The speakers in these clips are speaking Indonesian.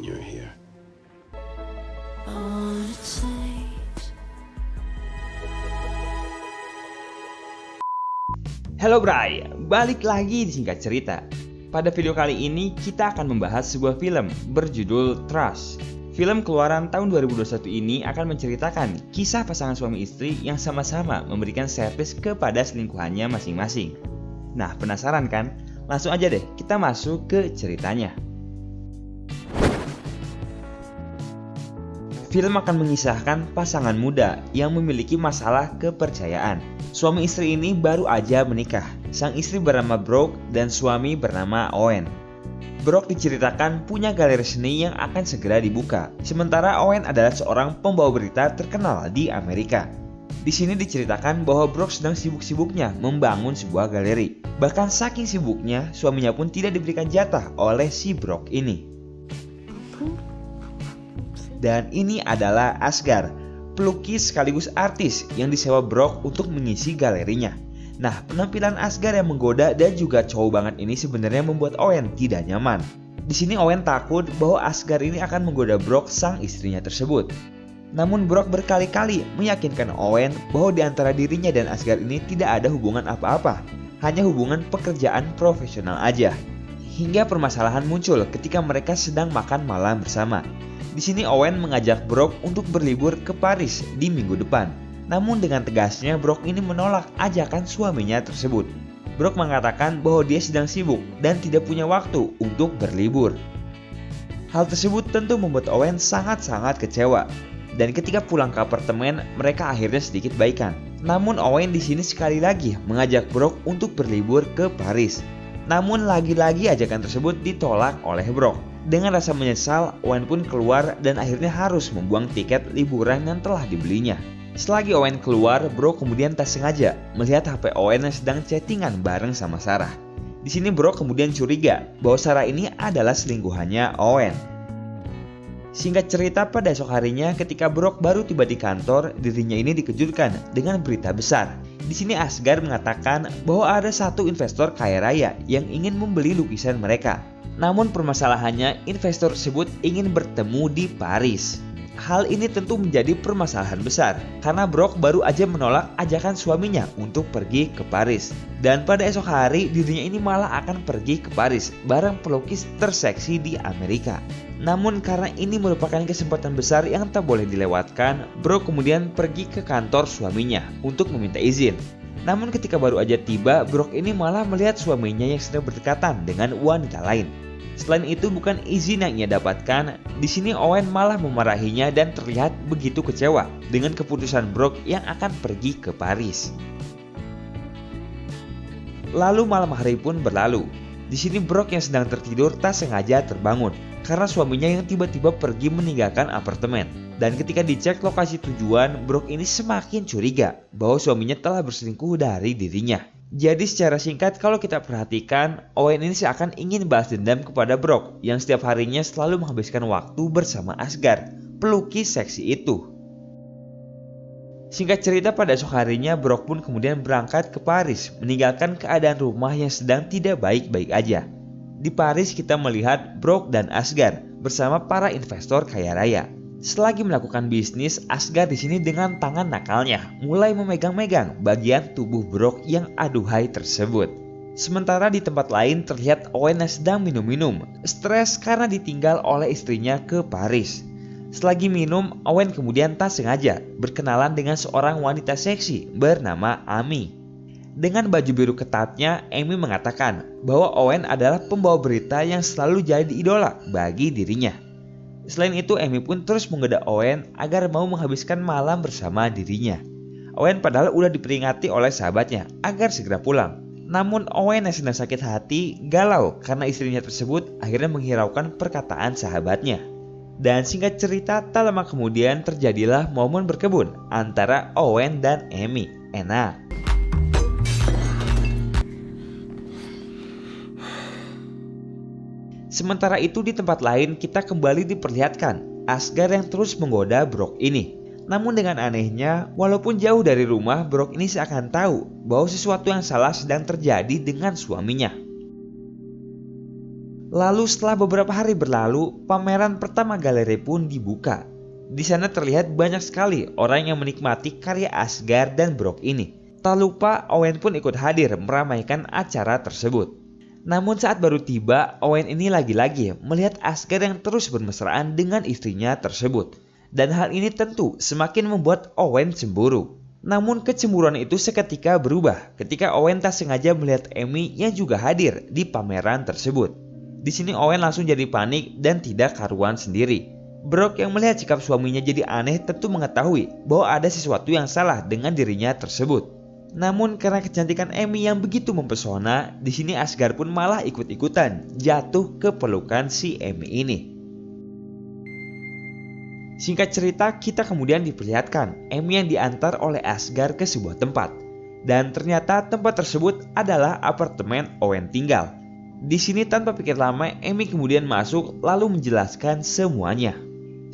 you're here. Halo Bray, balik lagi di Singkat Cerita. Pada video kali ini kita akan membahas sebuah film berjudul Trust. Film keluaran tahun 2021 ini akan menceritakan kisah pasangan suami istri yang sama-sama memberikan servis kepada selingkuhannya masing-masing. Nah, penasaran kan? Langsung aja deh kita masuk ke ceritanya. Film akan mengisahkan pasangan muda yang memiliki masalah kepercayaan. Suami istri ini baru aja menikah. Sang istri bernama Brooke dan suami bernama Owen. Brooke diceritakan punya galeri seni yang akan segera dibuka. Sementara Owen adalah seorang pembawa berita terkenal di Amerika. Di sini diceritakan bahwa Brooke sedang sibuk-sibuknya membangun sebuah galeri. Bahkan saking sibuknya, suaminya pun tidak diberikan jatah oleh si Brooke ini. Dan ini adalah Asghar, pelukis sekaligus artis yang disewa Brooke untuk mengisi galerinya. Nah, penampilan Asghar yang menggoda dan juga cowok banget ini sebenarnya membuat Owen tidak nyaman. Di sini Owen takut bahwa Asghar ini akan menggoda Brooke, sang istrinya tersebut. Namun Brooke berkali-kali meyakinkan Owen bahwa di antara dirinya dan Asghar ini tidak ada hubungan apa-apa, hanya hubungan pekerjaan profesional aja. Hingga permasalahan muncul ketika mereka sedang makan malam bersama. Di sini Owen mengajak Brooke untuk berlibur ke Paris di minggu depan. Namun dengan tegasnya Brooke ini menolak ajakan suaminya tersebut. Brooke mengatakan bahwa dia sedang sibuk dan tidak punya waktu untuk berlibur. Hal tersebut tentu membuat Owen sangat-sangat kecewa. Dan ketika pulang ke apartemen, mereka akhirnya sedikit baikan. Namun Owen di sini sekali lagi mengajak Brooke untuk berlibur ke Paris. Namun lagi-lagi ajakan tersebut ditolak oleh Brooke. Dengan rasa menyesal, Owen pun keluar dan akhirnya harus membuang tiket liburan yang telah dibelinya. Selagi Owen keluar, Brooke kemudian tak sengaja melihat HP Owen yang sedang chattingan bareng sama Sarah. Di sini Brooke kemudian curiga bahwa Sarah ini adalah selingkuhannya Owen. Singkat cerita, pada esok harinya ketika Brooke baru tiba di kantor, dirinya ini dikejutkan dengan berita besar. Di sini Asghar mengatakan bahwa ada satu investor kaya raya yang ingin membeli lukisan mereka. Namun permasalahannya, investor tersebut ingin bertemu di Paris. Hal ini tentu menjadi permasalahan besar karena Brooke baru aja menolak ajakan suaminya untuk pergi ke Paris. Dan pada esok hari dirinya ini malah akan pergi ke Paris bareng pelukis terseksi di Amerika. Namun karena ini merupakan kesempatan besar yang tak boleh dilewatkan, Brooke kemudian pergi ke kantor suaminya untuk meminta izin. Namun ketika baru aja tiba, Brooke ini malah melihat suaminya yang sedang berdekatan dengan wanita lain. Selain itu, bukan izin yang ia dapatkan, di sini Owen malah memarahinya dan terlihat begitu kecewa dengan keputusan Brooke yang akan pergi ke Paris. Lalu malam hari pun berlalu. Di sini Brooke yang sedang tertidur tak sengaja terbangun karena suaminya yang tiba-tiba pergi meninggalkan apartemen. Dan ketika dicek lokasi tujuan, Brooke ini semakin curiga bahwa suaminya telah berselingkuh dari dirinya. Jadi secara singkat kalau kita perhatikan, Owen ini seakan ingin balas dendam kepada Brooke yang setiap harinya selalu menghabiskan waktu bersama Asghar, pelukis seksi itu. Singkat cerita, pada esok harinya Brooke pun kemudian berangkat ke Paris, meninggalkan keadaan rumah yang sedang tidak baik-baik aja. Di Paris kita melihat Brooke dan Asghar bersama para investor kaya raya. Selagi melakukan bisnis, Asghar di sini dengan tangan nakalnya mulai memegang-megang bagian tubuh Brooke yang aduhai tersebut. Sementara di tempat lain terlihat Owen yang sedang minum-minum, stres karena ditinggal oleh istrinya ke Paris. Selagi minum, Owen kemudian tak sengaja berkenalan dengan seorang wanita seksi bernama Amy. Dengan baju biru ketatnya, Amy mengatakan bahwa Owen adalah pembawa berita yang selalu jadi idola bagi dirinya. Selain itu, Amy pun terus menggoda Owen agar mau menghabiskan malam bersama dirinya. Owen padahal udah diperingati oleh sahabatnya agar segera pulang. Namun Owen yang sedang sakit hati galau karena istrinya tersebut akhirnya menghiraukan perkataan sahabatnya. Dan singkat cerita, tak lama kemudian terjadilah momen berkebun antara Owen dan Amy. Enak. Sementara itu di tempat lain kita kembali diperlihatkan Asghar yang terus menggoda Brooke ini. Namun dengan anehnya, walaupun jauh dari rumah, Brooke ini seakan tahu bahwa sesuatu yang salah sedang terjadi dengan suaminya. Lalu setelah beberapa hari berlalu, pameran pertama galeri pun dibuka. Di sana terlihat banyak sekali orang yang menikmati karya Asgard dan Brok ini. Tak lupa Owen pun ikut hadir meramaikan acara tersebut. Namun saat baru tiba, Owen ini lagi-lagi melihat Asgard yang terus bermesraan dengan istrinya tersebut. Dan hal ini tentu semakin membuat Owen cemburu. Namun kecemburuan itu seketika berubah ketika Owen tak sengaja melihat Amy yang juga hadir di pameran tersebut. Di sini Owen langsung jadi panik dan tidak karuan sendiri. Brok yang melihat sikap suaminya jadi aneh tentu mengetahui bahwa ada sesuatu yang salah dengan dirinya tersebut. Namun karena kecantikan Amy yang begitu mempesona, di sini Asgard pun malah ikut-ikutan jatuh ke pelukan si Amy ini. Singkat cerita, kita kemudian diperlihatkan Amy yang diantar oleh Asgard ke sebuah tempat. Dan ternyata tempat tersebut adalah apartemen Owen tinggal. Di sini tanpa pikir lama, Amy kemudian masuk lalu menjelaskan semuanya.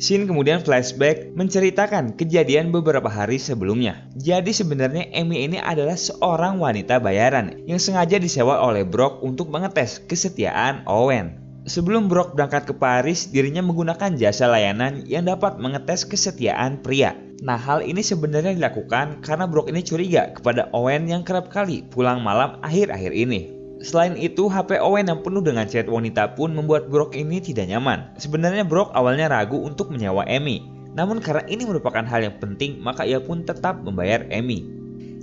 Scene kemudian flashback menceritakan kejadian beberapa hari sebelumnya. Jadi sebenarnya Amy ini adalah seorang wanita bayaran yang sengaja disewa oleh Brok untuk mengetes kesetiaan Owen. Sebelum Brok berangkat ke Paris, dirinya menggunakan jasa layanan yang dapat mengetes kesetiaan pria. Nah, hal ini sebenarnya dilakukan karena Brok ini curiga kepada Owen yang kerap kali pulang malam akhir-akhir ini. Selain itu, HP Owen yang penuh dengan chat wanita pun membuat Brok ini tidak nyaman. Sebenarnya Brok awalnya ragu untuk menyewa Amy. Namun karena ini merupakan hal yang penting, maka ia pun tetap membayar Amy.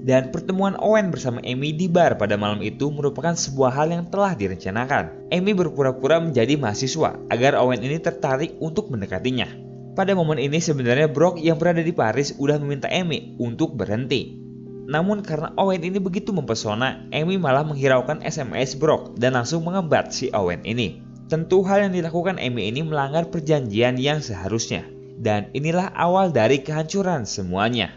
Dan pertemuan Owen bersama Amy di bar pada malam itu merupakan sebuah hal yang telah direncanakan. Amy berpura-pura menjadi mahasiswa agar Owen ini tertarik untuk mendekatinya. Pada momen ini sebenarnya Brok yang berada di Paris udah meminta Amy untuk berhenti. Namun karena Owen ini begitu mempesona, Amy malah menghiraukan SMS Brok dan langsung mengembat si Owen ini. Tentu hal yang dilakukan Amy ini melanggar perjanjian yang seharusnya. Dan inilah awal dari kehancuran semuanya.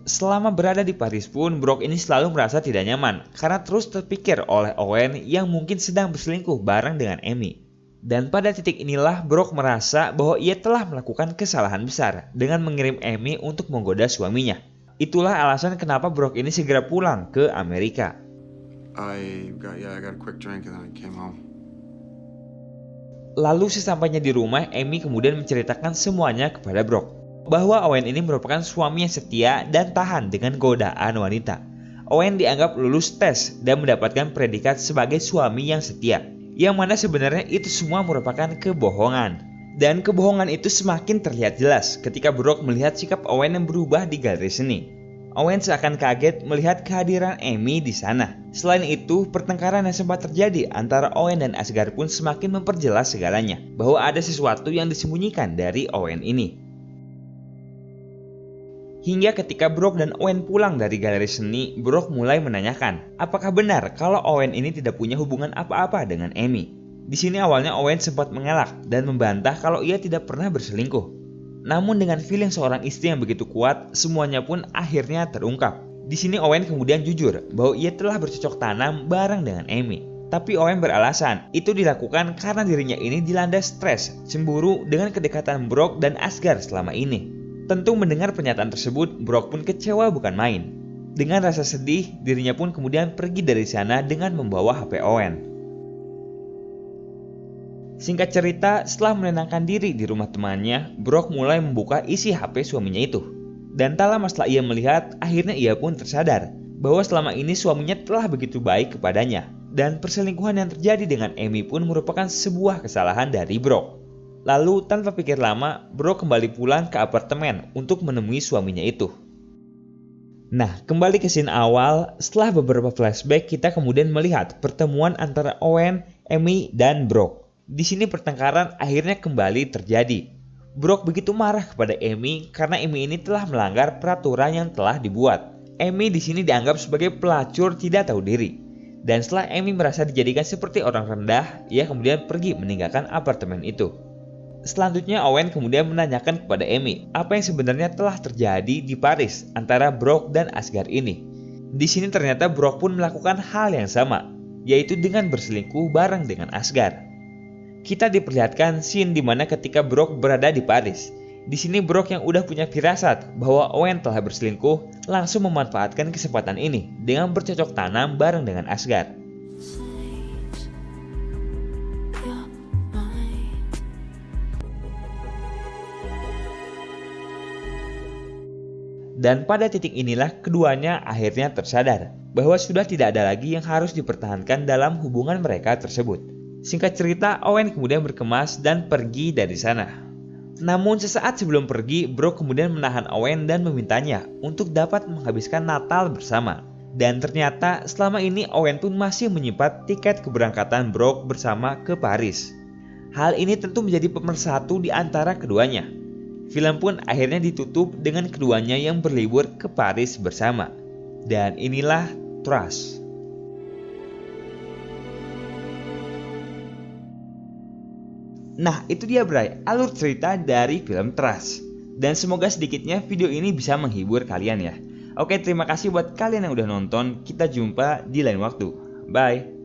Selama berada di Paris pun, Brok ini selalu merasa tidak nyaman karena terus terpikir oleh Owen yang mungkin sedang berselingkuh bareng dengan Amy. Dan pada titik inilah Brok merasa bahwa ia telah melakukan kesalahan besar dengan mengirim Amy untuk menggoda suaminya. Itulah alasan kenapa Brok ini segera pulang ke Amerika. I got a quick drink and then I came home. Lalu sesampainya di rumah, Amy kemudian menceritakan semuanya kepada Brok. Bahwa Owen ini merupakan suami yang setia dan tahan dengan godaan wanita. Owen dianggap lulus tes dan mendapatkan predikat sebagai suami yang setia. Yang mana sebenarnya itu semua merupakan kebohongan. Dan kebohongan itu semakin terlihat jelas ketika Brok melihat sikap Owen yang berubah di galeri seni. Owen seakan kaget melihat kehadiran Amy di sana. Selain itu, pertengkaran yang sempat terjadi antara Owen dan Asgard pun semakin memperjelas segalanya, bahwa ada sesuatu yang disembunyikan dari Owen ini. Hingga ketika Brok dan Owen pulang dari galeri seni, Brok mulai menanyakan, apakah benar kalau Owen ini tidak punya hubungan apa-apa dengan Amy? Di sini awalnya Owen sempat mengelak dan membantah kalau ia tidak pernah berselingkuh. Namun dengan feeling seorang istri yang begitu kuat, semuanya pun akhirnya terungkap. Di sini Owen kemudian jujur bahwa ia telah bercocok tanam bareng dengan Amy. Tapi Owen beralasan itu dilakukan karena dirinya ini dilanda stres, cemburu dengan kedekatan Brok dan Asgard selama ini. Tentu mendengar pernyataan tersebut, Brok pun kecewa bukan main. Dengan rasa sedih, dirinya pun kemudian pergi dari sana dengan membawa HP Owen. Singkat cerita, setelah menenangkan diri di rumah temannya, Brok mulai membuka isi HP suaminya itu. Dan tak lama setelah ia melihat, akhirnya ia pun tersadar bahwa selama ini suaminya telah begitu baik kepadanya. Dan perselingkuhan yang terjadi dengan Amy pun merupakan sebuah kesalahan dari Brok. Lalu tanpa pikir lama, Brok kembali pulang ke apartemen untuk menemui suaminya itu. Nah, kembali ke scene awal, setelah beberapa flashback kita kemudian melihat pertemuan antara Owen, Amy, dan Brok. Di sini pertengkaran akhirnya kembali terjadi. Brok begitu marah kepada Amy karena Amy ini telah melanggar peraturan yang telah dibuat. Amy di sini dianggap sebagai pelacur tidak tahu diri. Dan setelah Amy merasa dijadikan seperti orang rendah, ia kemudian pergi meninggalkan apartemen itu. Selanjutnya Owen kemudian menanyakan kepada Amy apa yang sebenarnya telah terjadi di Paris antara Brok dan Asgard ini. Di sini ternyata Brok pun melakukan hal yang sama, yaitu dengan berselingkuh bareng dengan Asgard. Kita diperlihatkan scene di mana ketika Brok berada di Paris. Di sini Brok yang udah punya firasat bahwa Owen telah berselingkuh langsung memanfaatkan kesempatan ini dengan bercocok tanam bareng dengan Asgard. Dan pada titik inilah keduanya akhirnya tersadar bahwa sudah tidak ada lagi yang harus dipertahankan dalam hubungan mereka tersebut. Singkat cerita, Owen kemudian berkemas dan pergi dari sana. Namun sesaat sebelum pergi, Brooke kemudian menahan Owen dan memintanya untuk dapat menghabiskan Natal bersama. Dan ternyata selama ini Owen pun masih menyimpan tiket keberangkatan Brooke bersama ke Paris. Hal ini tentu menjadi pemersatu di antara keduanya. Film pun akhirnya ditutup dengan keduanya yang berlibur ke Paris bersama. Dan inilah Trust. Nah, itu dia Bray, alur cerita dari film Trust. Dan semoga sedikitnya video ini bisa menghibur kalian ya. Oke, terima kasih buat kalian yang udah nonton. Kita jumpa di lain waktu. Bye.